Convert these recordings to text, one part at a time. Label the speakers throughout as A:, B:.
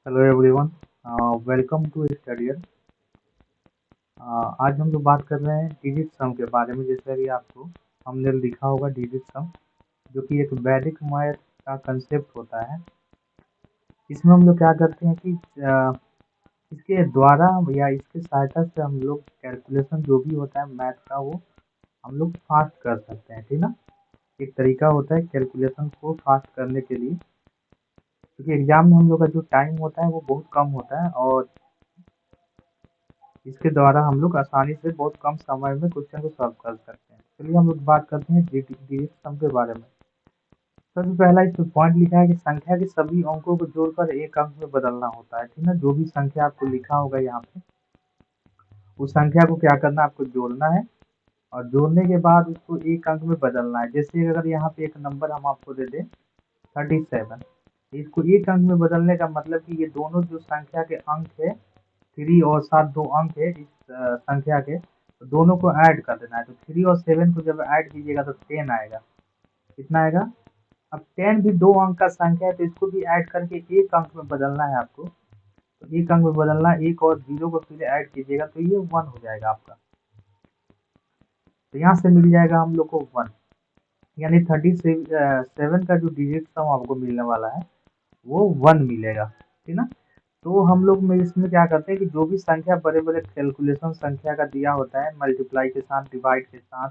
A: Hello everyone, welcome to Studier. आज हम लोग बात कर रहे हैं डिजिट सम के बारे में। जैसे कि आपको हमने लिखा होगा डिजिट सम, जो कि एक वैदिक मैथ का कंसेप्ट होता है। इसमें हम लोग क्या करते हैं कि इसके द्वारा या इसके सहायता से हम लोग कैलकुलेशन जो भी होता है मैथ का, वो हम लोग फास्ट कर सकते हैं, ठीक ना। एक तरीका होता है कैलकुलेशन को फास्ट करने के लिए, क्योंकि एग्जाम में हम लोग का जो टाइम होता है वो बहुत कम होता है, और इसके द्वारा हम लोग आसानी से बहुत कम समय में क्वेश्चन को सॉल्व कर सकते हैं। चलिए हम लोग बात करते हैं डिजिट सम के बारे में। सबसे पहला इसमें पॉइंट लिखा है कि संख्या के सभी अंकों को जोड़कर एक अंक में बदलना होता है, ठीक ना। जो भी संख्या आपको लिखा होगा यहाँ पे, उस संख्या को क्या करना है, आपको जोड़ना है, और जोड़ने के बाद उसको एक अंक में बदलना है। जैसे अगर यहाँ पे एक नंबर हम आपको दे दें 37, इसको एक अंक में बदलने का मतलब कि ये दोनों जो संख्या के अंक है, 3 और 7 दो अंक है इस संख्या के, तो दोनों को ऐड कर देना है। तो 3 और 7 को जब ऐड कीजिएगा तो 10 आएगा। कितना आएगा? अब 10 भी दो अंक का संख्या है, तो इसको भी ऐड करके एक अंक में बदलना है आपको। तो एक अंक में बदलना, एक और जीरो को फिर ऐड कीजिएगा तो ये 1 हो जाएगा आपका। तो यहाँ से मिल जाएगा हम लोग को 1, यानी 37 का जो डिजिट सम आपको मिलने वाला है वो 1 मिलेगा, ठीक ना। तो हम लोग में इसमें क्या करते हैं कि जो भी संख्या बड़े बड़े कैलकुलेशन संख्या का दिया होता है, मल्टीप्लाई के साथ, डिवाइड के साथ,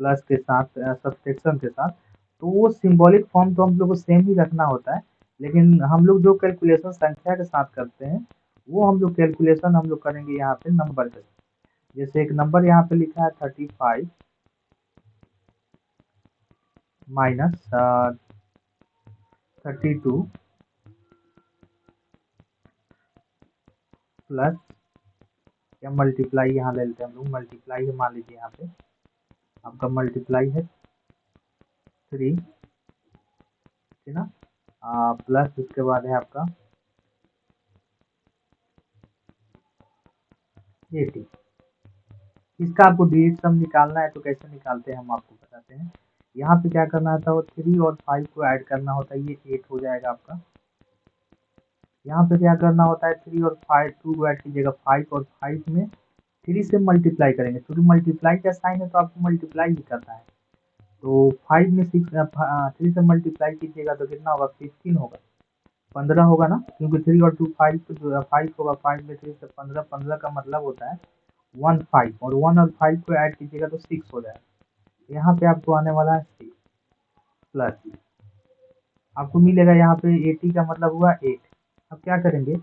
A: प्लस के साथ, सब्सट्रैक्शन के साथ, तो वो सिंबॉलिक फॉर्म तो हम लोग को सेम ही रखना होता है। लेकिन हम लोग जो कैलकुलेशन संख्या के साथ करते हैं, वो हम लोग कैलकुलेशन हम लोग करेंगे यहाँ पे नंबर के साथ। जैसे एक नंबर यहाँ पे लिखा है 35 माइनस 32 प्लस, या मल्टीप्लाई यहाँ ले लेते हैं हम लोग, मल्टीप्लाई है, मान लीजिए यहाँ पे आपका मल्टीप्लाई है 3, ठीक ना। प्लस उसके बाद है आपका 80। इसका आपको डिजिट सम निकालना है, तो कैसे निकालते हैं हम आपको बताते हैं। यहाँ पे क्या करना होता है, वो 3 और 5 को ऐड करना होता है, ये 8 हो जाएगा आपका। यहाँ पे क्या करना होता है, 3 और 5, 2 को ऐड कीजिएगा 5, और 5 में 3 से मल्टीप्लाई करेंगे, क्योंकि मल्टीप्लाई का साइन है तो आपको मल्टीप्लाई ही करना है। तो 5 में 3 से मल्टीप्लाई कीजिएगा तो कितना होगा, 15 होगा, 15 होगा ना, क्योंकि 3 और 2 5, तो 5 होगा, 5 में 3 से 15, 15 का मतलब होता है 1 5, और 1 और 5 को ऐड कीजिएगा तो 6 हो जाएगा। यहाँ पे आपको आने वाला है 6 प्लस, आपको मिलेगा यहाँ पे 80 का मतलब हुआ 8। अब क्या करेंगे,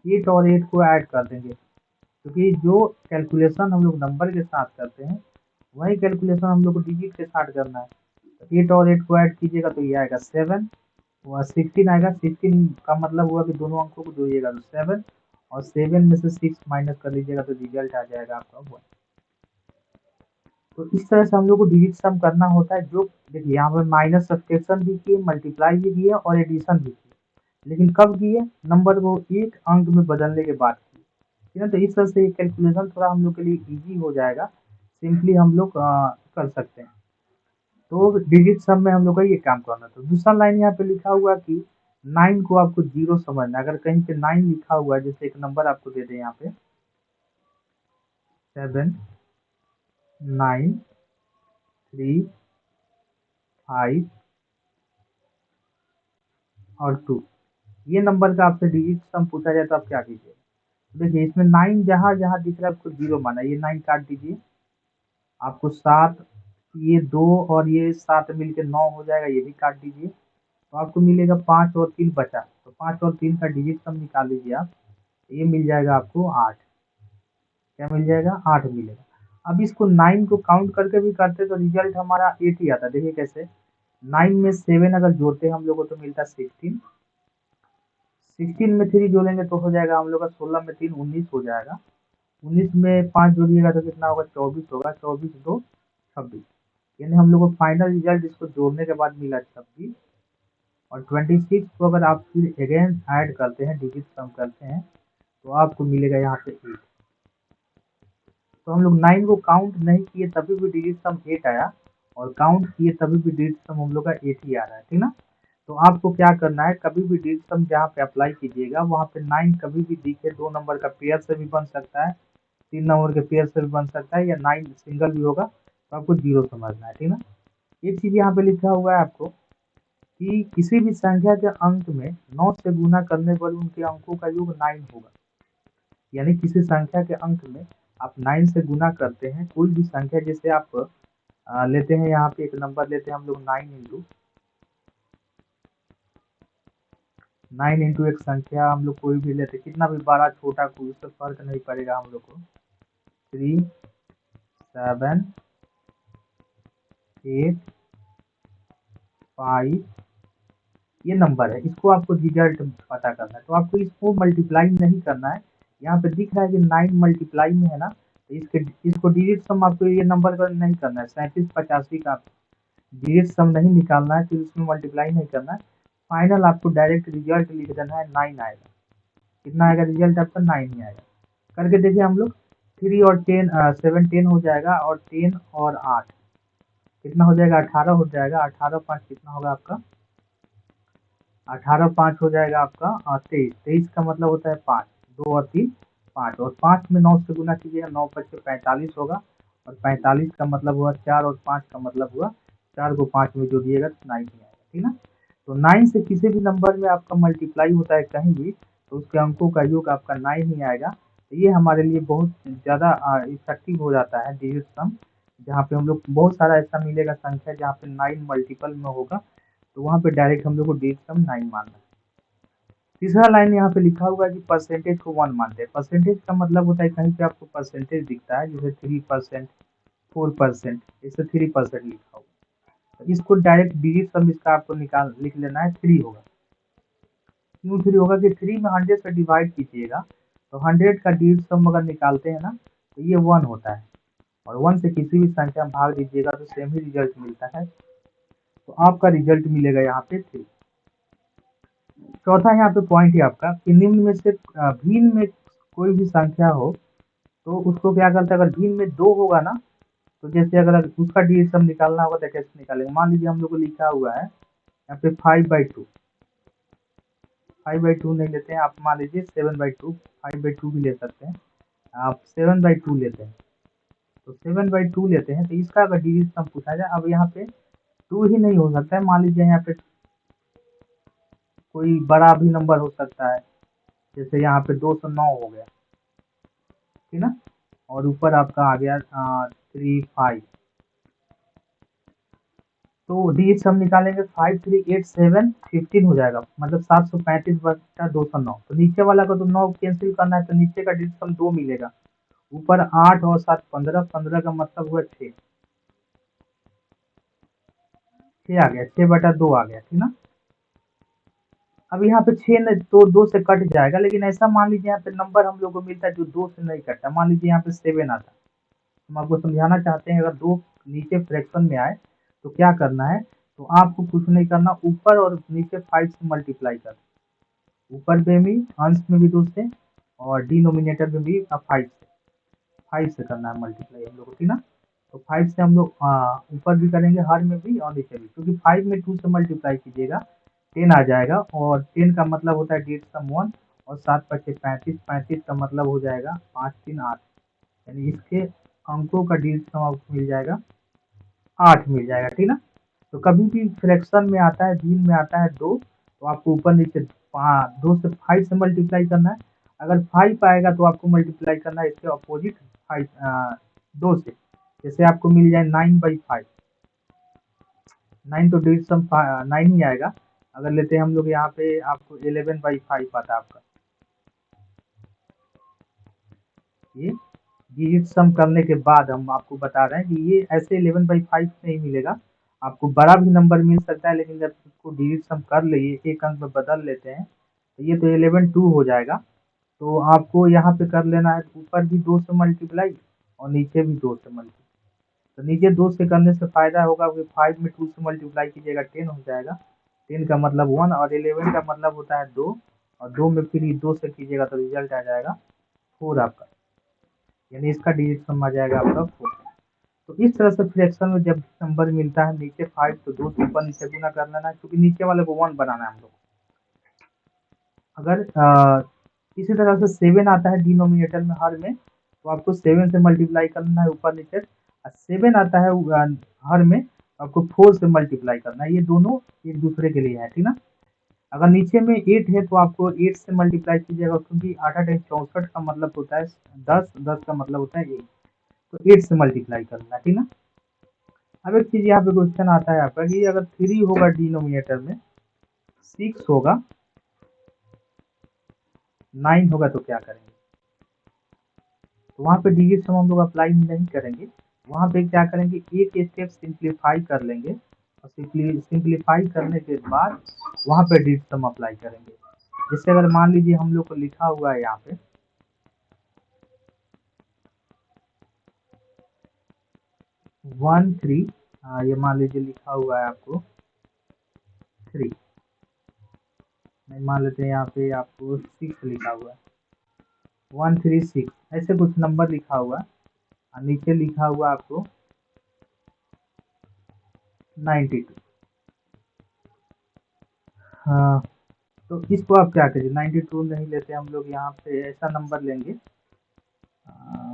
A: 8 और 8 को ऐड कर देंगे, क्योंकि जो कैलकुलेशन हम लोग नंबर के साथ करते हैं, वही कैलकुलेशन हम लोग को डिजिट के साथ करना है। तो 8 और 8 को ऐड कीजिएगा तो ये आएगा 7, वह 16 आएगा। 16 का मतलब हुआ कि दोनों अंकों को जोड़िएगा तो 7, और 7 में से 6 माइनस कर लीजिएगा तो रिजल्ट आ जाएगा आपका 1। तो इस तरह से हम लोग को डिजिट सम करना होता है। जो देखिए यहाँ पर माइनस सब्सट्रैक्शन भी किए, मल्टीप्लाई भी किए, और एडिशन भी किए, लेकिन कब किए, नंबर को एक अंक में बदलने के बाद किए, ठीक है। तो इस तरह से ये कैलकुलेशन थोड़ा हम लोग के लिए इजी हो जाएगा, सिंपली हम लोग कर सकते हैं। तो डिजिट सम में हम लोग का ये काम करना। तो दूसरा लाइन यहाँ पे लिखा हुआ कि 9 को आपको जीरो समझना है। अगर कहीं पे 9 लिखा हुआ है, जैसे एक नंबर आपको दे दें यहाँ पे 7 9 3 5 और 2, ये नंबर का आपसे डिजिट सम पूछा जाए तो आप क्या कीजिए। देखिए इसमें 9 जहाँ जहाँ दिख रहा है आपको जीरो माना, ये 9 काट दीजिए। आपको 7, ये 2 और ये 7 मिलके 9 हो जाएगा, ये भी काट दीजिए। तो आपको मिलेगा 5 और 3 बचा, तो 5 और 3 का डिजिट सम निकाल लीजिए आप। ये मिल जाएगा आपको 8। क्या मिल जाएगा, 8 मिलेगा। अब इसको 9 को काउंट करके भी करते तो रिजल्ट हमारा 8 ही आता। देखिए कैसे, 9 में 7 अगर जोड़ते हम लोग को तो मिलता 16, 16 में 3 जोड़ेंगे तो हो जाएगा हम लोग का 16 में 3 19 हो जाएगा। 19 में 5 जोड़िएगा तो कितना होगा, 24 होगा। 24 2 26, यानी हम लोग को फाइनल रिजल्ट इसको जोड़ने के बाद मिला 26। और 26 को अगर आप फिर अगेन ऐड करते हैं, डिजिट सम करते हैं, तो आपको मिलेगा यहाँ पे 8। तो हम लोग 9 को काउंट नहीं किए तभी भी डिजिट सम 8 आया, और काउंट किए तभी भी डिजिट सम हम लोग का 8 ही आ रहा है, ठीक ना। तो आपको क्या करना है, कभी भी डिजिट सम जहाँ पे अप्लाई कीजिएगा वहाँ पे 9 कभी भी दिखे, 2 नंबर का पेयर से भी बन सकता है, 3 नंबर के पेयर से भी बन सकता है, या 9 सिंगल भी होगा, तो आपको 0 समझना है, ठीक ना। एक चीज़ यहाँ पे लिखा हुआ है आपको कि किसी भी संख्या के अंक में 9 से गुना करने पर उनके अंकों का योग 9 होगा। यानी किसी संख्या के अंक में आप 9 से गुना करते हैं, कोई भी संख्या, जैसे आप लेते हैं, यहाँ पे एक नंबर लेते हैं हम लोग 9 इंटू एक संख्या हम लोग कोई भी लेते, कितना भी बड़ा छोटा कोई उससे फर्क नहीं पड़ेगा हम लोग को। 3 7 8 5 ये नंबर है, इसको आपको रिजल्ट पता करना है, तो आपको इसको मल्टीप्लाई नहीं करना है। यहाँ पे दिख रहा है कि 9 मल्टीप्लाई में है ना, तो इसको डिजिट सम आपको ये नंबर का नहीं करना है, 3785 का डिजिट सम नहीं निकालना है, फिर उसमें मल्टीप्लाई नहीं करना है। फाइनल आपको डायरेक्ट रिजल्ट लिख देना है, 9 आएगा। कितना आएगा रिजल्ट आपका? 9 ही आएगा। करके देखिए हम लोग, 3 और 10 7 10 हो जाएगा, और 10 और 8 कितना हो जाएगा? 18 हो जाएगा। 18 5 कितना होगा आपका? 18 5 हो जाएगा आपका 23। 23 का मतलब होता है 5, 2 और 3 5, और 5 में 9 से गुना कीजिएगा, 9 5 45 होगा, और 45 का मतलब हुआ 4, और 5 का मतलब हुआ 4 को 5 में जोड़िएगा तो 9 ही आएगा, ठीक ना। तो 9 से किसी भी नंबर में आपका मल्टीप्लाई होता है कहीं भी, तो उसके अंकों का योग आपका 9 ही आएगा। तो ये हमारे लिए बहुत ज़्यादा इफेक्टिव हो जाता है डिजिट सम, जहाँ पे हम लोग बहुत सारा ऐसा मिलेगा संख्या जहाँ पे 9 मल्टीपल में होगा, तो वहाँ पे डायरेक्ट हम लोग को डिजिट सम 9 मानना है। तीसरा लाइन यहाँ पे लिखा हुआ है कि परसेंटेज को 1 मानते हैं। परसेंटेज का मतलब होता है कहीं पे आपको परसेंटेज दिखता है, जैसे 3%, 4%, इससे 3% लिखा हुआ है, तो इसको डायरेक्ट डिजिट सम इसका आपको लिख लेना है, 3 होगा। क्यों 3 होगा कि 3 में 100 से डिवाइड कीजिएगा, तो 100 का डिजिट सम अगर निकालते हैं ना, तो ये 1 होता है, और 1 से किसी भी संख्या में भाग दीजिएगा तो सेम ही रिजल्ट मिलता है, तो आपका रिजल्ट मिलेगा यहाँ पे 3। चौथा यहाँ पे पॉइंट है आपका कि निम्न में से भिन्न में कोई भी संख्या हो, तो उसको क्या करते हैं, अगर भिन्न में 2 होगा ना, तो जैसे अगर उसका डिजिट सम निकालना होगा तो कैसे निकालेंगे। मान लीजिए हम लोग को लिखा हुआ है यहाँ पे 5/2, 5/2 नहीं लेते हैं आप, मान लीजिए 7/2, 5/2 भी ले सकते हैं, आप 7/2 लेते हैं, तो 7/2 लेते हैं, तो इसका अगर डिजिट सम पूछा जाए, अब यहाँ पे 2 ही नहीं हो सकता है, मान लीजिए यहाँ पे कोई बड़ा भी नंबर हो सकता है, जैसे यहाँ पे 209 हो गया, ठीक ना, और ऊपर आपका आ गया 3 5, तो डिजिट सम निकालेंगे, 5 3 8 7 15 हो जाएगा, मतलब 735/209। तो नीचे वाला को तो 9 कैंसिल करना है, तो नीचे का डिजिट सम 2 मिलेगा, ऊपर 8 और 7 15, 15 का मतलब हुआ 6, 6 आ गया, 6/2 आ गया, ठीक ना। अब यहाँ पे 6 न, तो 2 से कट जाएगा, लेकिन ऐसा मान लीजिए यहाँ पे नंबर हम लोग को मिलता है जो 2 से नहीं कटता, मान लीजिए यहाँ पे 7 आता है, हम आपको समझाना चाहते हैं, अगर 2 नीचे फ्रैक्शन में आए तो क्या करना है, तो आपको कुछ नहीं करना, ऊपर और नीचे 5 से मल्टीप्लाई कर, ऊपर में भी अंश में भी 2 से, और डिनोमिनेटर में भी 5 से करना है मल्टीप्लाई हम लोग को, ठीक ना। तो 5 से हम लोग ऊपर भी करेंगे, हर में भी और नीचे भी, क्योंकि 5 में 2 से मल्टीप्लाई कीजिएगा 10 आ जाएगा, और 10 का मतलब होता है डिजिट सम 1, और 7 5 35, 35 का मतलब हो जाएगा 5 3 8, यानी इसके अंकों का डिजिट सम आपको मिल जाएगा 8 मिल जाएगा, ठीक ना। तो कभी भी फ्रैक्शन में आता है, भिन्न में आता है 2, तो आपको ऊपर नीचे 2 से 5 से मल्टीप्लाई करना है, अगर 5 आएगा तो आपको मल्टीप्लाई करना है इसके अपोजिट 5 2 से, जैसे आपको मिल जाए 9/5, 9 तो डिजिट सम 9 ही आएगा। अगर लेते हैं हम लोग यहाँ पे आपको 11/5 आता है आपका, ये डिजिट सम करने के बाद हम आपको बता रहे हैं कि ये ऐसे 11/5 नहीं मिलेगा, आपको बड़ा भी नंबर मिल सकता है, लेकिन जब उसको डिजिट सम कर लिए, एक अंक में बदल लेते हैं, तो ये तो 11/2 हो जाएगा। तो आपको यहाँ पे कर लेना है, ऊपर भी 2 से मल्टीप्लाई और नीचे भी 2 से मल्टीप्लाई। तो नीचे 2 से करने से फ़ायदा होगा कि 5 में 2 से मल्टीप्लाई कीजिएगा 10 हो जाएगा, 10 का मतलब 1, और 11 का मतलब होता है 2, और 2 में फिर 2 से कीजिएगा तो रिजल्ट आ जाएगा 4 आपका, यानी इसका डिजिट सम आ जाएगा आपका 4। तो इस तरह से फ्रैक्शन में जब नंबर मिलता है नीचे 5 तो 2 से ऊपर नीचे गुना कर लेना है, क्योंकि नीचे वाले को 1 बनाना है हम लोग। अगर इसी तरह से 7 आता है डिनोमिनेटर में हर में, तो आपको 7 से मल्टीप्लाई करना है ऊपर नीचे, और 7 आता है हर में, आपको 4 से मल्टीप्लाई करना है। ये दोनों एक दूसरे के लिए है, ठीक ना। अगर नीचे में 8 है तो आपको 8 से मल्टीप्लाई कीजिएगा, क्योंकि 8 8 64 का मतलब होता है 10, 10 का मतलब होता है 1, तो 8 से मल्टीप्लाई करना है, ठीक ना। अब एक चीज यहाँ पे क्वेश्चन आता है आपका कि अगर 3 होगा डिनोमिनेटर में, 6 होगा, 9 होगा, तो क्या करेंगे। तो वहाँ पे डिजिट सम हम लोग अप्लाई नहीं करेंगे, वहाँ पे क्या करेंगे, एक स्टेप सिंप्लीफाई कर लेंगे, और सिंप्लीफाई करने के बाद वहाँ पे डिजिट सम अप्लाई करेंगे। जैसे अगर मान लीजिए हम लोग को लिखा हुआ है यहाँ पे 1 3, ये मान लीजिए लिखा हुआ है आपको 3, नहीं मान लेते हैं यहाँ पे आपको 6 लिखा हुआ है, 1 3 6 ऐसे कुछ नंबर लिखा हुआ है, और नीचे लिखा हुआ आपको 92। हाँ, तो इसको आप क्या करिए, 92 नहीं लेते हम लोग, यहाँ पे ऐसा नंबर लेंगे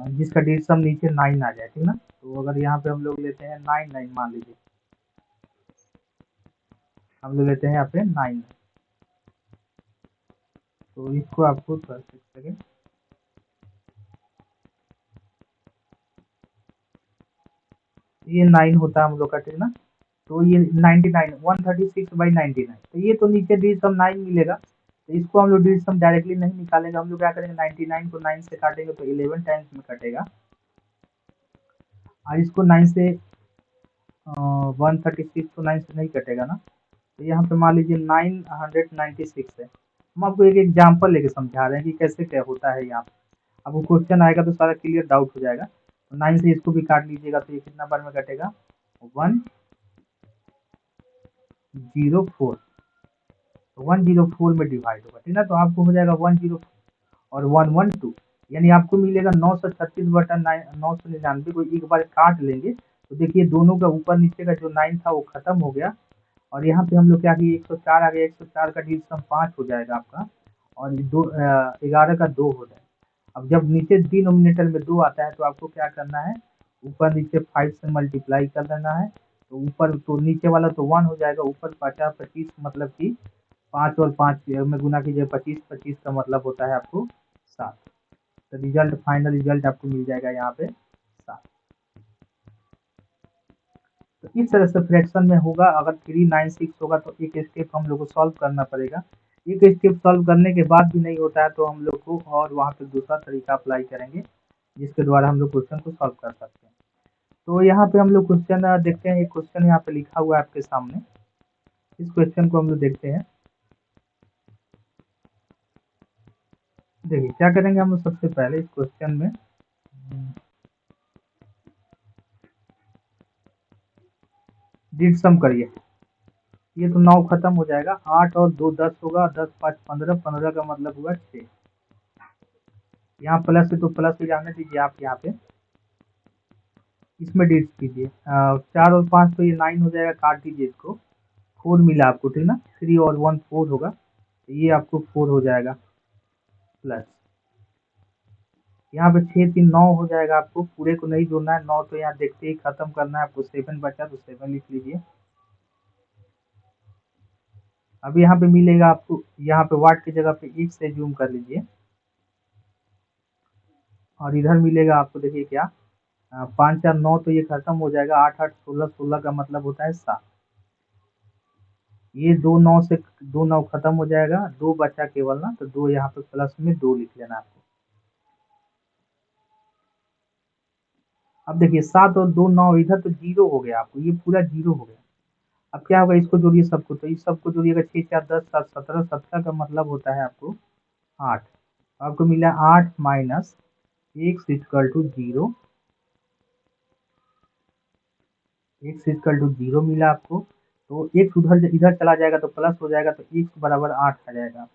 A: जिसका डिजिट सम नीचे 9 आ जाए, ठीक ना। तो अगर यहाँ पे हम लोग लेते हैं 9 9, मान लीजिए हम लोग लेते हैं यहाँ पे 9, तो इसको आपको कर सकते हैं, ये 9 होता है हम लोग का, ठीक ना। तो ये 99 136/99, तो ये तो नीचे डिजिट सम 9 मिलेगा, तो इसको हम लोग डिजिट सम डायरेक्टली नहीं निकालेंगे, हम लोग क्या करेंगे 99 को 9 से काटेंगे तो 11 टाइम्स में कटेगा, और इसको 9 से 136 तो 9 से नहीं कटेगा ना, तो यहाँ पे मान लीजिए 996 है। हम आपको एक एग्जाम्पल लेके समझा रहे हैं कि कैसे क्या होता है यहाँ पे, अब वो क्वेश्चन आएगा तो सारा क्लियर डाउट हो जाएगा। तो 9 से इसको भी काट लीजिएगा, तो ये कितना बार में कटेगा, 104, तो 104 में डिवाइड होगा, ठीक ना। तो आपको हो जाएगा 10 और 112, यानी आपको मिलेगा 936/999 को एक बार काट लेंगे, तो देखिए दोनों का ऊपर नीचे का जो 9 था वो खत्म हो गया, और यहाँ पे हम लोग क्या किए 104 आ गया, 104 का डिजिट सम 5 हो जाएगा आपका, और 11 का 2 हो जाएगा। अब जब नीचे डिनोमिनेटर में 2 आता है तो आपको क्या करना है, ऊपर नीचे 5 से मल्टीप्लाई कर देना है, तो ऊपर तो नीचे वाला तो 1 हो जाएगा, ऊपर 50 25 मतलब कि 5 और 5 में गुना कीजिए, 25 25 का मतलब होता है आपको 7, तो रिजल्ट फाइनल रिजल्ट आपको मिल जाएगा यहाँ पे 7। तो इस तरह से फ्रैक्शन में होगा, अगर 396 होगा तो एक स्टेप हम लोग को सॉल्व करना पड़ेगा, एक स्टेप सॉल्व करने के बाद भी नहीं होता है तो हम लोग को और वहाँ पे दूसरा तरीका अप्लाई करेंगे, जिसके द्वारा हम लोग क्वेश्चन को सॉल्व कर सकते हैं। तो यहाँ पे हम लोग क्वेश्चन देखते हैं, एक क्वेश्चन यहाँ पे लिखा हुआ है आपके सामने, इस क्वेश्चन को हम लोग देखते हैं। देखिए क्या करेंगे हम लोग, सबसे पहले इस क्वेश्चन में डिजिट सम करिए, ये तो 9 खत्म हो जाएगा, 8 और 2 10 होगा, 10 5 15, 15 का मतलब हुआ 6, यहाँ प्लस है तो प्लस ही जाने दीजिए आप, यहाँ पे इसमें डिजिट कीजिए, 4 और 5 तो ये 9 हो जाएगा, काट दीजिए इसको, 4 मिला आपको, ठीक ना, 3 और 1 4 होगा, तो ये आपको 4 हो जाएगा, प्लस यहाँ पे 6 3 9 हो जाएगा, आपको पूरे को नहीं जोड़ना है, 9 तो यहाँ देखते ही खत्म करना है आपको, 7 बचा तो 7 लिख लीजिए। अब यहाँ पे मिलेगा आपको, यहाँ पे वाट की जगह पे 1 से जूम कर लीजिए, और इधर मिलेगा आपको, देखिए क्या 5 4 9, तो ये खत्म हो जाएगा, 8 8 16, 16 का मतलब होता है 7, ये 2 9 से 2 9 खत्म हो जाएगा, 2 बचा केवल ना, तो 2 यहाँ पे प्लस में 2 लिख लेना आपको। अब देखिए 7 और 2 9, इधर तो 0 हो गया, आपको ये पूरा 0 हो गया। अब क्या होगा, इसको जोड़िए सबको, तो इस सबको जोड़िएगा, 6 4 10 7 17, 17 का मतलब होता है आपको 8, आपको मिला 8 minus x equal to 0, x equal to 0 मिला आपको, तो x उधर इधर चला जाएगा तो प्लस हो जाएगा, तो x बराबर 8 आ जाएगा।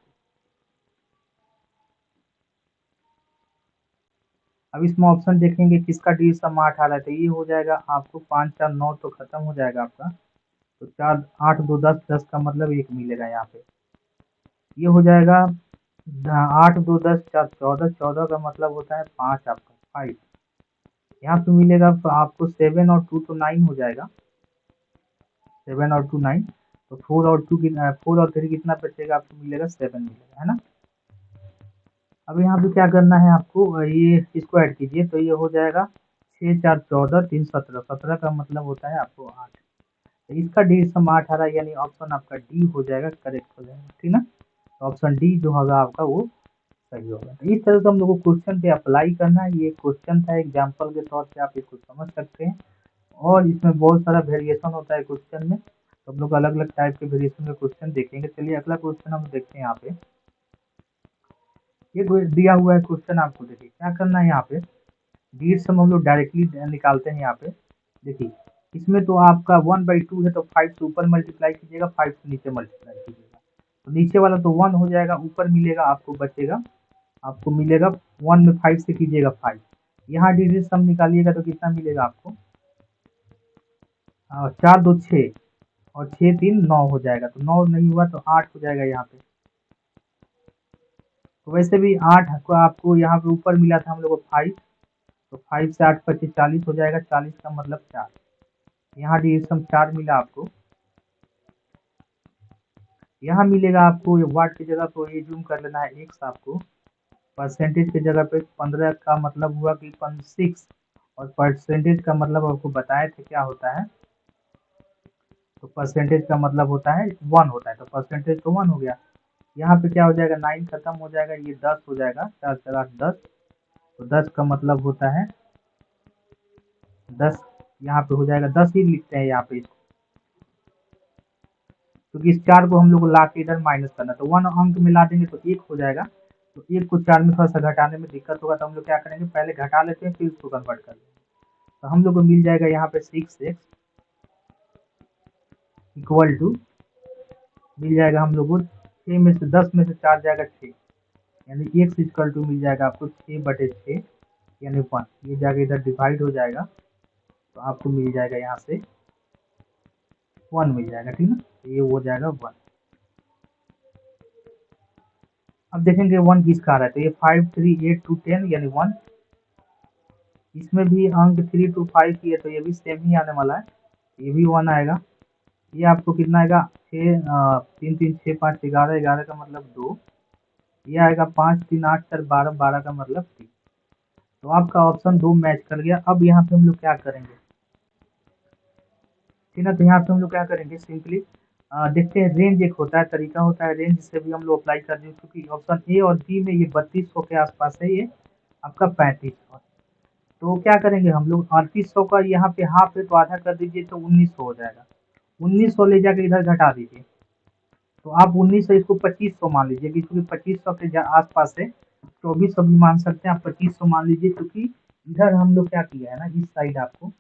A: अब इसमें ऑप्शन देखेंगे किसका डी सम 8 आ रहा है, तो ये हो जाएगा आपको 5 4 9 तो खत्म हो जाएगा आपका, तो 4 8 2 10 10 का मतलब 1 मिलेगा यहाँ पे। ये हो जाएगा 8 2 10 4 14 14 का मतलब होता है 5 आपका 5। यहाँ पे मिलेगा तो आपको 7 और 2 तो 9 हो जाएगा, 7 और 2 9, तो 4 और 2 4 और 3 कितना बचेगा, आपको मिलेगा 7 मिलेगा, है ना। अब यहाँ पे क्या करना है आपको, ये इसको ऐड कीजिए तो ये हो जाएगा 6 4 14 3 17, 17 का मतलब होता है आपको 8। तो इसका डी सम 8 आ रहा है, यानी ऑप्शन आपका डी हो जाएगा, करेक्ट हो जाएगा, ठीक ना। तो ऑप्शन डी जो होगा आपका वो सही होगा। तो इस तरह से हम लोग को क्वेश्चन पे अप्लाई करना है। ये क्वेश्चन था, एग्जाम्पल के तौर पे आप इसको समझ सकते हैं, और इसमें बहुत सारा वेरिएशन होता है क्वेश्चन में, तो हम लोग अलग अलग टाइप के वेरिएशन के क्वेश्चन देखेंगे। चलिए अगला क्वेश्चन हम देखते हैं। यहाँ पे ये दिया हुआ है क्वेश्चन, आपको देखिए क्या करना है। यहाँ पे डी सम हम लोग डायरेक्टली निकालते हैं। यहाँ पे देखिए इसमें तो आपका 1/2 है, तो 5 से ऊपर मल्टीप्लाई कीजिएगा, 5 से नीचे मल्टीप्लाई कीजिएगा, तो नीचे वाला तो 1 हो जाएगा, ऊपर मिलेगा आपको बचेगा, आपको मिलेगा 1 में 5 से कीजिएगा 5, यहाँ डिजिट सम निकालिएगा तो कितना मिलेगा आपको, 4 2 6 और 6 3 9 हो जाएगा, तो 9 नहीं हुआ तो 8 हो जाएगा यहाँ पे। तो वैसे भी 8 को आपको यहाँ पे ऊपर मिला था हम लोग को 5, तो 5 से 8 25 40 हो जाएगा, 40 का मतलब 4, यहाँ डिजिट सम 4 मिला आपको। यहाँ मिलेगा आपको ये वाट की जगह तो ये जूम कर लेना है एक्स आपको, परसेंटेज की जगह पे 15 का मतलब हुआ कि 6, और परसेंटेज का मतलब आपको बताए थे क्या होता है, तो परसेंटेज का मतलब होता है 1 होता है, तो परसेंटेज तो 1 हो गया। यहाँ पे क्या हो जाएगा, 9 खत्म हो जाएगा, ये 10 हो जाएगा, 4 4 8 10, तो 10 का मतलब होता है 10, यहाँ पे हो जाएगा 10 ही लिखते हैं यहाँ पे इसको, क्योंकि इस 4 को हम लोग को ला के इधर माइनस करना, तो 1 अंक में ला देंगे तो 1 हो जाएगा, तो 1 को 4 में थोड़ा सा घटाने में दिक्कत होगा, तो हम लोग क्या करेंगे, पहले घटा लेते हैं फिर उसको कन्वर्ट कर लेंगे। तो हम लोग को मिल जाएगा यहाँ पे 6x इक्वल टू मिल जाएगा हम लोग को 6 में से 10 में से 4 जाएगा 6, यानी x इक्वल टू मिल जाएगा आपको 6/6 यानी 1, ये जाके इधर डिवाइड हो जाएगा, तो आपको मिल जाएगा यहाँ से 1 मिल जाएगा, ठीक ना, तो ये हो जाएगा 1। अब देखेंगे 1 किसका आ रहा है, तो ये 5 3 8 2 10 यानी 1, इसमें भी अंक 3 2 5 की है, तो ये भी सेम ही आने वाला है, ये भी 1 आएगा। ये आपको कितना आएगा, 6 3 3 6 5 11 11 का मतलब 2, ये आएगा 5 3 8 4 12 12 का मतलब 3, तो आपका ऑप्शन 2 मैच कर गया। अब यहाँ पे हम लोग क्या करेंगे, ठीक है, तो यहाँ पे हम लोग क्या करेंगे, सिंपली देखते हैं, रेंज एक होता है, तरीका होता है रेंज, से भी हम लोग अप्लाई कर दें, क्योंकि ऑप्शन ए और बी में ये 3200 के आसपास है, ये आपका 3500, तो क्या करेंगे हम लोग, 3800 का यहाँ पे हाफ है तो आधा कर दीजिए, तो 1900 हो जाएगा, 1900 ले जाके इधर घटा दीजिए, तो आप 1900 इसको 2500 मान लीजिए, क्योंकि 2500 के आसपास है, 2400 भी मान सकते हैं आप, 2500 मान लीजिए, क्योंकि इधर हम लोग क्या किया है ना, इस साइड आपको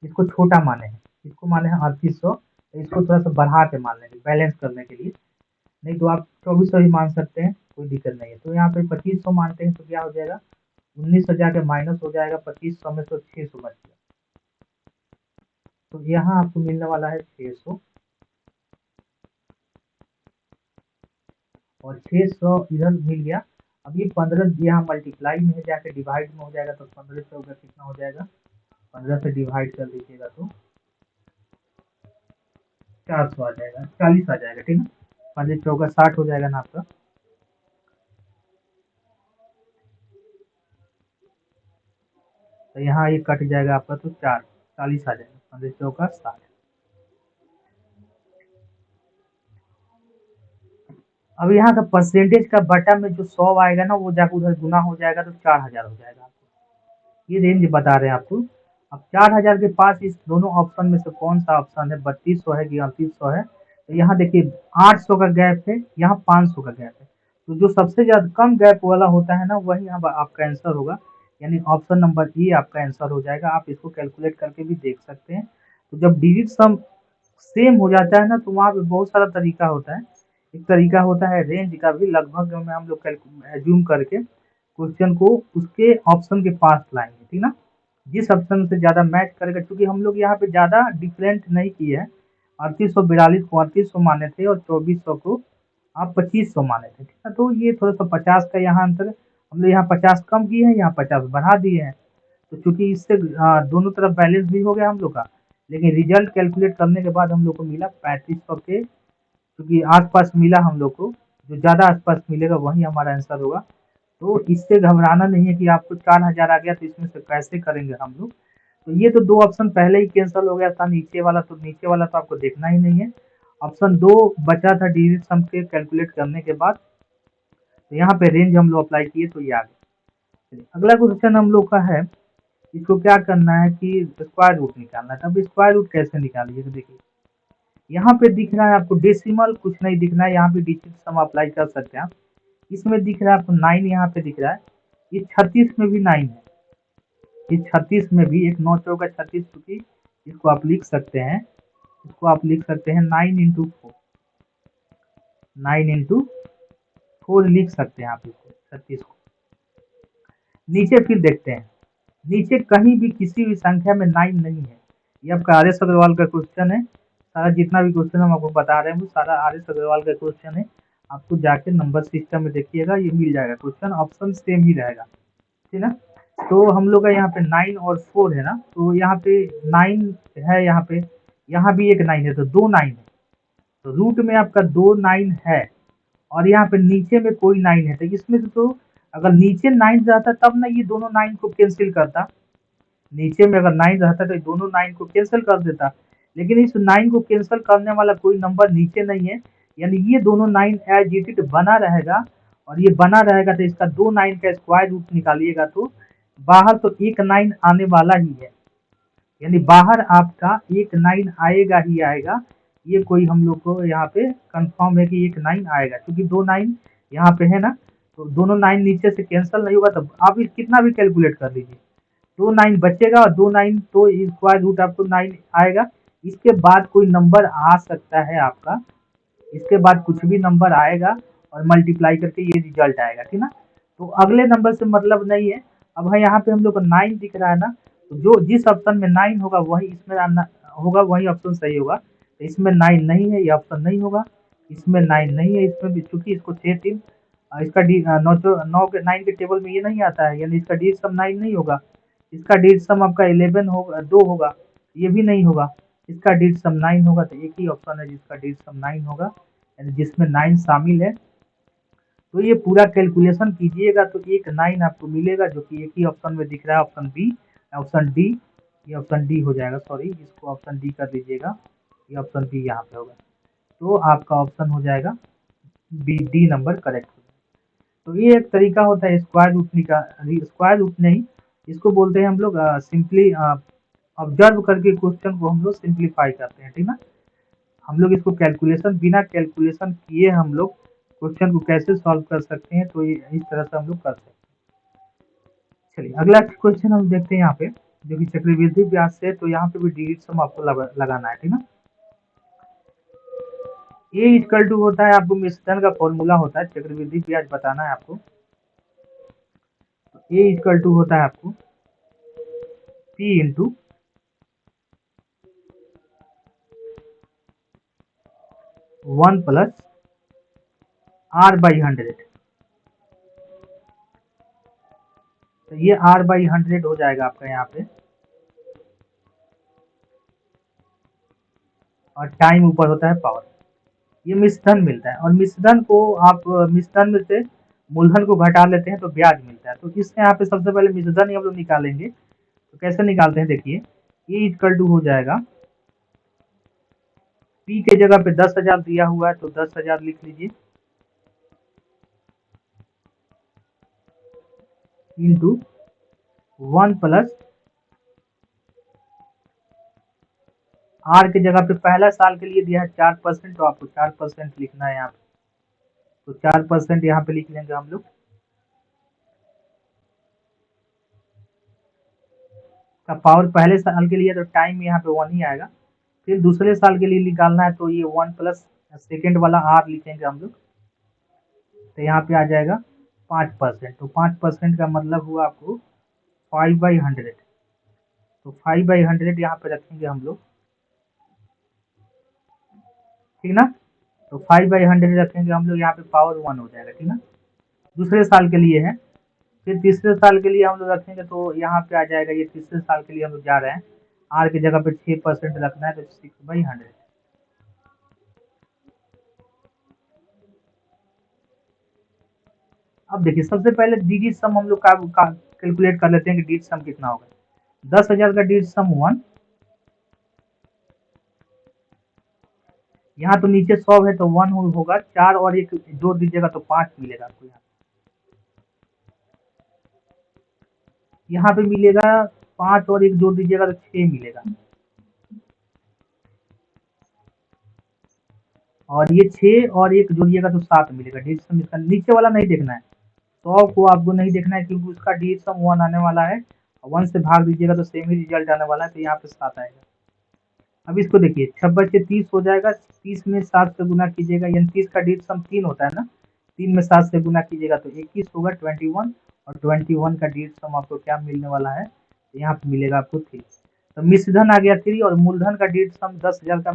A: इसको छोटा माने हैं, इसको माने हैं 3800, तो इसको थोड़ा सा बढ़ा के मान लेंगे बैलेंस करने के लिए, नहीं तो आप 2400 ही मान सकते हैं, कोई दिक्कत नहीं है। तो यहाँ पे 2500 मानते हैं, तो क्या हो जाएगा, 1900 जाके माइनस हो जाएगा 2500 में, तो 600 बच गया, तो यहाँ आपको मिलने वाला है 600, और 600 इधर मिल गया। अब ये 15 यहाँ मल्टीप्लाई में है, जाके डिवाइड में हो जाएगा, तो 15 से होगा कितना हो जाएगा, 15 से डिवाइड कर दीजिएगा तो 400 आ जाएगा, 40 आ जाएगा, ठीक है, 15 चौका 60 हो जाएगा ना आपका। तो यहाँ ये कट जाएगा आपका, तो 40 आ जाएगा, 15 चौका 60। अब यहाँ का परसेंटेज का बटा में जो 100 आएगा ना, वो जाकर उधर गुना हो जाएगा, तो 4000 हो जाएगा आपको, ये रेंज बता रहे हैं आपको। अब 4000 के पास इस दोनों ऑप्शन में से कौन सा ऑप्शन है, 3200 है कि 3800 है, तो यहाँ देखिए 800 का गैप है, यहाँ 500 का गैप है, तो जो सबसे ज्यादा कम गैप वाला होता है ना, वही यहाँ आपका आंसर होगा, यानी ऑप्शन नंबर ई आपका आंसर हो जाएगा। आप इसको कैलकुलेट करके भी देख सकते हैं। तो जब डिजिट सम सेम हो जाता है ना, तो वहाँ पे बहुत सारा तरीका होता है, एक तरीका होता है रेंज का भी, लगभग में हम लोग एज्यूम करके क्वेश्चन को उसके ऑप्शन के पास लाएंगे, ठीक ना। जिस ऑप्शन से ज़्यादा मैच करेगा, क्योंकि हम लोग यहाँ पे ज़्यादा डिफरेंट नहीं किए हैं। 3842 को 3800 माने थे और 2400 को आप 2500 माने थे, ठीक है। तो ये थोड़ा सा 50 का यहाँ अंतर है। हम लोग यहाँ 50 कम किए हैं, यहाँ 50 बढ़ा दिए हैं। तो चूंकि इससे दोनों तरफ बैलेंस भी हो गया हम लोग का, लेकिन रिजल्ट कैलकुलेट करने के बाद हम लोग को मिला 3500 के, क्योंकि आसपास मिला हम लोग को। जो ज़्यादा आसपास मिलेगा वही हमारा आंसर होगा। तो इससे घबराना नहीं है कि आपको 4000 आ गया तो इसमें से कैसे करेंगे हम लोग। तो ये तो दो ऑप्शन पहले ही कैंसिल हो गया था, नीचे वाला तो आपको देखना ही नहीं है। ऑप्शन 2 बचा था डिजिट सम के कैलकुलेट करने के बाद, तो यहाँ पे रेंज हम लोग अप्लाई किए तो ये आ गया। अगला क्वेश्चन हम लोग का है, इसको क्या करना है कि स्क्वायर रूट निकालना है। तब स्क्वायर रूट कैसे निकालिए, तो देखिए यहाँ पे दिख रहा है आपको डेसिमल कुछ नहीं दिखना है, यहाँ पे डिजिट सम अप्लाई कर सकते हैं आप। इसमें दिख रहा है आपको 9 यहाँ पे दिख रहा है। इस 36 में भी 9 है, इस 36 में भी एक 9 चौका 36, क्योंकि इसको आप लिख सकते हैं, इसको आप लिख सकते हैं 9 इंटू 4, 9 इंटू 4 लिख सकते हैं आप इसको 36 को। नीचे फिर देखते हैं, नीचे कहीं भी किसी भी संख्या में 9 नहीं है। ये आपका आर एस अग्रवाल का क्वेश्चन है। सारा जितना भी क्वेश्चन हम आपको बता रहे हैं वो सारा आर एस अग्रवाल का क्वेश्चन है। आपको जाके नंबर सिस्टम में देखिएगा, ये मिल जाएगा क्वेश्चन, ऑप्शन सेम ही रहेगा, ठीक ना। तो हम लोग का यहाँ पे 9 और 4 है ना, तो यहाँ पे 9 है, यहाँ भी एक 9 है, तो 2 9 है। तो रूट में आपका 2 9 है और यहाँ पे नीचे में कोई 9 है। तो इसमें से तो अगर नीचे 9 रहता तब ना ये दोनों 9 को कैंसिल करता। नीचे में अगर 9 रहता तो दोनों 9 को कैंसिल कर देता, लेकिन इस 9 को कैंसिल करने वाला कोई नंबर नीचे नहीं है, यानी ये दोनों 9 एज इट इज बना रहेगा। और ये बना रहेगा तो इसका 2 9 का स्क्वायर रूट निकालिएगा तो बाहर तो एक 9 आने वाला ही है, यानी बाहर आपका एक 9 आएगा ही आएगा। ये कोई हम लोग को यहाँ पे कंफर्म है कि एक 9 आएगा, क्योंकि 2 9 यहाँ पे है ना, तो दोनों 9 नीचे से कैंसिल नहीं होगा। तो आप कितना भी कैलकुलेट कर लीजिए, 2 9 बचेगा और 2 9 तो स्क्वायर रूट आपको 9 आएगा। इसके बाद कोई नंबर आ सकता है आपका, इसके बाद कुछ भी नंबर आएगा और मल्टीप्लाई करके ये रिजल्ट आएगा, ठीक ना। तो अगले नंबर से मतलब नहीं है। अब है यहाँ पे हम लोग को 9 दिख रहा है ना, तो जो जिस ऑप्शन में 9 होगा वही इसमें होगा, वही ऑप्शन सही होगा। तो इसमें 9 नहीं है, ये ऑप्शन नहीं होगा। इसमें 9 नहीं है, इसमें भी, चूंकि इसको 6 3 इसका डी 9 के 9 के टेबल में ये नहीं आता है, यानी इसका डी सम 9 नहीं होगा। इसका डी सम आपका 11 होगा, 2 होगा, ये भी नहीं होगा। इसका डी सम 9 होगा, तो एक ही ऑप्शन है जिसका डी सम 9 होगा, यानी जिसमें 9 शामिल है। तो ये पूरा कैलकुलेशन कीजिएगा तो एक 9 आपको मिलेगा, जो कि एक ही ऑप्शन में दिख रहा है, ऑप्शन बी, ऑप्शन डी। ये ऑप्शन डी हो जाएगा, सॉरी, इसको ऑप्शन डी कर दीजिएगा, ये ऑप्शन बी यहाँ पे होगा। तो आपका ऑप्शन हो जाएगा बी, डी नंबर करेक्ट। तो ये एक तरीका होता है स्क्वायर रूट स्क्वायर रूट नहीं, इसको बोलते हैं हम लोग सिंपली ऑब्जर्व करके क्वेश्चन को हम लोग सिंप्लीफाई करते हैं, ठीक ना। हम लोग इसको कैलकुलेशन, बिना कैलकुलेशन किए हम लोग क्वेश्चन को कैसे सॉल्व कर सकते हैं, तो ये इस तरह से हम लोग कर सकते हैं। चलिए अगला क्वेश्चन हम देखते हैं यहाँ पे, जो कि चक्रवृद्धि ब्याज से, तो यहाँ पे भी डिजिट सम आपको लगाना है, ठीक ना। ए इक्वल टू होता है, आपको मिश्रण का फॉर्मूला होता है, चक्रवृद्धि ब्याज बताना है आपको। ए इक्वल टू होता है आपको P into 1 plus r by 100। तो ये आर बाई 100 हो जाएगा आपका यहाँ पे, और टाइम ऊपर होता है पावर। ये मिश्रण मिलता है, और मिश्रण को आप मिश्रण में से मूलधन को घटा लेते हैं तो ब्याज मिलता है। तो इस यहाँ पे सबसे पहले मिश्रण ही हम लोग निकालेंगे। तो कैसे निकालते हैं, देखिए ये इक्वल टू हो जाएगा, पी के जगह पे 10,000 दिया हुआ है तो 10,000 लिख लीजिए, इंटू 1 प्लस आर के जगह पे पहला साल के लिए दिया है 4%, तो आपको 4% लिखना है यहाँ पे। तो 4% यहाँ पे लिख लेंगे हम लोग। का पावर पहले साल के लिए तो टाइम यहाँ पे 1 ही आएगा। फिर दूसरे साल के लिए निकालना है तो ये 1 प्लस सेकेंड वाला आर लिखेंगे हम लोग, तो यहाँ पे आ जाएगा 5%। तो 5% का मतलब हुआ आपको 5/100। तो 5/100 यहाँ पे रखेंगे हम लोग, ठीक ना। तो 5/100 रखेंगे हम लोग, यहाँ पे पावर 1 हो जाएगा, ठीक ना। दूसरे साल के लिए है। फिर तीसरे साल के लिए हम लोग रखेंगे तो यहाँ पे आ जाएगा, ये तीसरे साल के लिए हम लोग जा रहे हैं, आर की जगह पे 6% रखना है, तो 6/100। अब देखिए सबसे पहले डिजिट सम हम लोग का कैलकुलेट कर लेते हैं कि डिजिट सम कितना होगा। 10,000 का डिजिट सम 1, यहाँ तो नीचे 100 है तो 1 होगा, 4 और 1 जोड़ दीजिएगा तो 5 मिलेगा आपको। यहाँ पे मिलेगा 5 और 1 जोड़ दीजिएगा तो 6 मिलेगा, और ये 6 और 1 जोड़िएगा तो 7 मिलेगा। डिजिट सम इसका नीचे वाला नहीं देखना है, 100 को आपको नहीं देखना है, क्योंकि उसका डिजिट सम 1 आने वाला है, 1 से भाग दीजिएगा तो सेम ही रिजल्ट आने वाला है, तो यहाँ पे 7 आएगा। अब इसको देखिए, 6/30 हो जाएगा, 30 में 7 से गुना कीजिएगा, यानी 30 का डिजिट सम 3 होता है ना, 3 में 7 से गुना कीजिएगा तो 21 होगा, 21, और 21 का डिजिट सम आपको क्या मिलने वाला है, यहाँ पे मिलेगा आपको 3। तो मिश्रधन आ गया 3, और मूलधन का डिजिट सम 10,000 का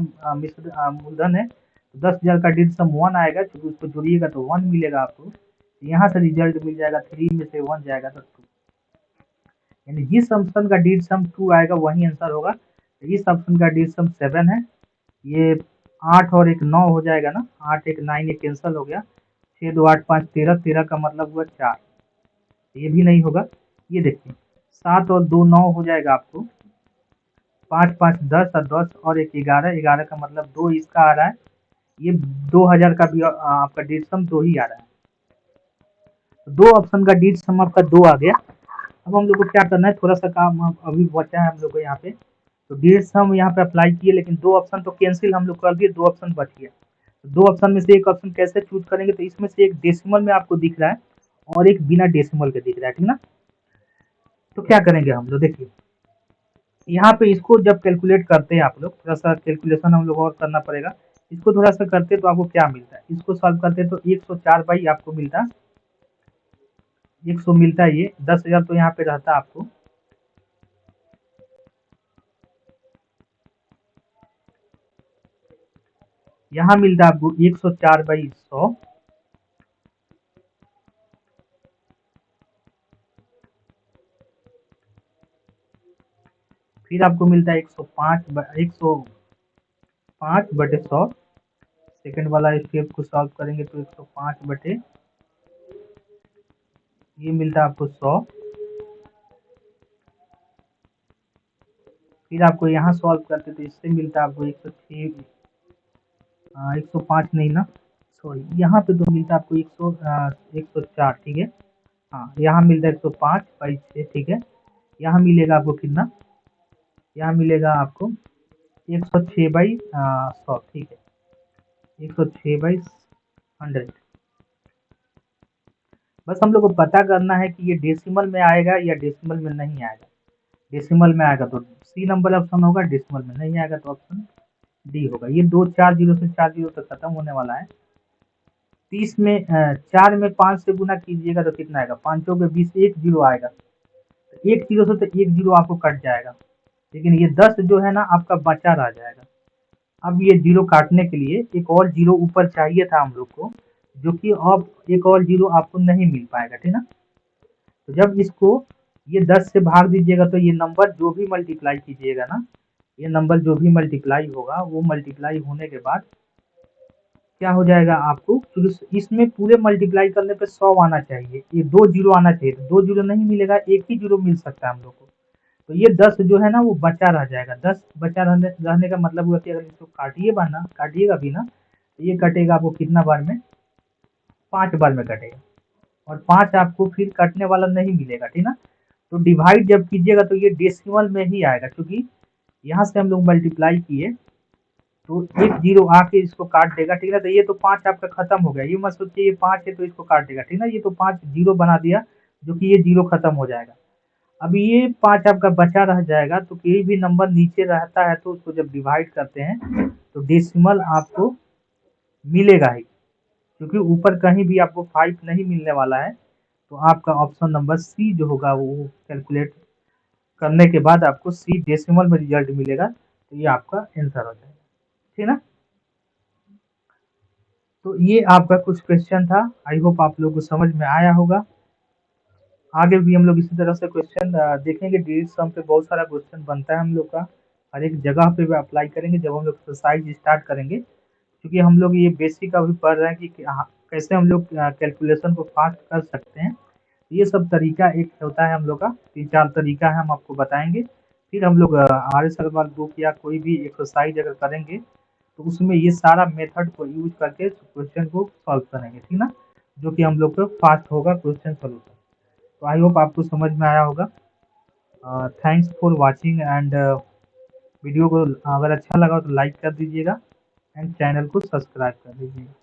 A: मूलधन है, तो 10,000 का डिजिट सम 1 आएगा, क्योंकि उसको जोड़िएगा तो 1 मिलेगा आपको। यहाँ से रिजल्ट मिल जाएगा, 3 में से 1 जाएगा तो 2, यानी जिस ऑप्शन का डिजिट सम 2 आएगा वही आंसर होगा। तो इस ऑप्शन का डिजिट सम 7 है। ये 8 और 1 9 हो जाएगा ना, 8 1 9, ये कैंसिल हो गया, 6 2 8 5 13, 13 का मतलब हुआ 4, ये भी नहीं होगा। ये देखिए 7 और 2 9 हो जाएगा आपको, 5 5 10, और 10 और 1 11, 11 का मतलब 2 इसका आ रहा है। ये 2000 का भी आपका डिजिट सम 2 ही आ रहा है। तो 2 ऑप्शन का डिजिट सम आपका 2 आ गया। अब हम लोग को क्या करना है, थोड़ा सा काम अभी बचा है हम लोग को यहाँ पे। तो डिजिट सम यहाँ पे अप्लाई किए, लेकिन 2 ऑप्शन तो कैंसिल हम लोग कर दिए, 2 ऑप्शन बच गया। तो 2 ऑप्शन में से एक ऑप्शन कैसे चूज करेंगे, तो इसमें से एक डेसिमल में आपको दिख रहा है और एक बिना डेसिमल के दिख रहा है, ठीक ना। तो क्या करेंगे हम लोग, देखिए यहाँ पे इसको जब कैलकुलेट करते हैं आप लोग, थोड़ा सा कैलकुलेशन हम लोग और करना पड़ेगा। इसको थोड़ा सा करते तो आपको क्या मिलता है, इसको सॉल्व करते तो 104 बाई आपको मिलता, 100 मिलता है। ये 10,000 तो यहाँ पे रहता आपको, यहाँ मिलता है आपको 104/100। फिर आपको मिलता है 105/100। सेकंड वाला स्टेप को सॉल्व करेंगे तो 105 बटे, ये मिलता है आपको 100। फिर आपको यहाँ सॉल्व करते तो इससे मिलता है आपको 106, 105 नहीं ना, सॉरी, यहाँ पे तो मिलता है आपको 104, ठीक है। हाँ, यहाँ मिलता है 105/6, ठीक है। यहाँ मिलेगा आपको कितना, यहाँ मिलेगा आपको 106/100, ठीक है, 106/100। बस हम लोग को पता करना है कि ये डेसिमल में आएगा या डेसिमल में नहीं आएगा। डेसिमल में आएगा तो सी नंबर ऑप्शन होगा, डेसिमल में नहीं आएगा तो ऑप्शन डी होगा। ये 2 4 जीरो से 4 जीरो तक खत्म होने वाला है। 30 में 4 में 5 से गुना कीजिएगा तो कितना आएगा, 5 के 20, 1 जीरो आएगा, एक जीरो से तो 1 जीरो आपको कट जाएगा, लेकिन ये 10 जो है ना आपका बचा रह जाएगा। अब ये जीरो काटने के लिए एक और जीरो ऊपर चाहिए था हम लोग को, जो कि अब एक और जीरो आपको नहीं मिल पाएगा, ठीक ना। तो जब इसको ये 10 से भाग दीजिएगा तो ये नंबर जो भी मल्टीप्लाई कीजिएगा ना, ये नंबर जो भी मल्टीप्लाई होगा, वो मल्टीप्लाई होने के बाद क्या हो जाएगा आपको, क्योंकि इसमें पूरे मल्टीप्लाई करने पे 100 आना चाहिए, ये 2 जीरो आना चाहिए, 2 जीरो नहीं मिलेगा, एक ही जीरो मिल सकता है हम लोग को। तो ये 10 जो है ना वो बचा रह जाएगा। 10 बचा रहने का मतलब हुआ कि अगर इसको काटिएगा भी ना, तो ये कटेगा आपको कितना बार में, 5 बार में कटेगा, और 5 आपको फिर कटने वाला नहीं मिलेगा, ठीक ना। तो डिवाइड जब कीजिएगा तो ये डेसिमल में ही आएगा, क्योंकि यहाँ से हम लोग मल्टीप्लाई किए तो एक जीरो आके इसको काट देगा, ठीक है। तो ये तो 5 आपका खत्म हो गया, ये मत सोचिए ये 5 है तो इसको काट देगा, ठीक ना। ये तो 5 जीरो बना दिया, जो कि ये जीरो खत्म हो जाएगा। अब ये 5 आपका बचा रह जाएगा, तो कोई भी नंबर नीचे रहता है तो उसको जब डिवाइड करते हैं तो डेसिमल आपको मिलेगा ही, क्योंकि ऊपर कहीं भी आपको 5 नहीं मिलने वाला है। तो आपका ऑप्शन नंबर सी जो होगा वो कैलकुलेट करने के बाद आपको सी डेसिमल में रिजल्ट मिलेगा, तो ये आपका आंसर हो जाएगा। ठीक ना? तो ये आपका कुछ क्वेश्चन था, आई होप आप लोगों को समझ में आया होगा। आगे भी हम लोग इसी तरह से क्वेश्चन देखेंगे। डिजिट सम पे बहुत सारा क्वेश्चन बनता है हम लोग का, हर एक जगह पे भी अप्लाई करेंगे जब हम लोग एक्सरसाइज स्टार्ट करेंगे, क्योंकि हम लोग ये बेसिक अभी पढ़ रहे हैं कि कैसे हम लोग कैलकुलेशन को फास्ट कर सकते हैं। ये सब तरीका एक होता है हम लोग का, 3-4 तरीका है, हम आपको बताएँगे। फिर हम लोग आर एस अग्रवाल बुक या कोई भी एक्सरसाइज अगर करेंगे, तो उसमें ये सारा मेथड को यूज़ करके क्वेश्चन को सॉल्व करेंगे, ठीक ना? जो कि हम लोग का फास्ट होगा क्वेश्चन सॉल्यूशन। तो आई होप आपको समझ में आया होगा। Thanks for watching and video को अगर अच्छा लगा तो लाइक कर दीजिएगा एंड चैनल को सब्सक्राइब कर लीजिएगा।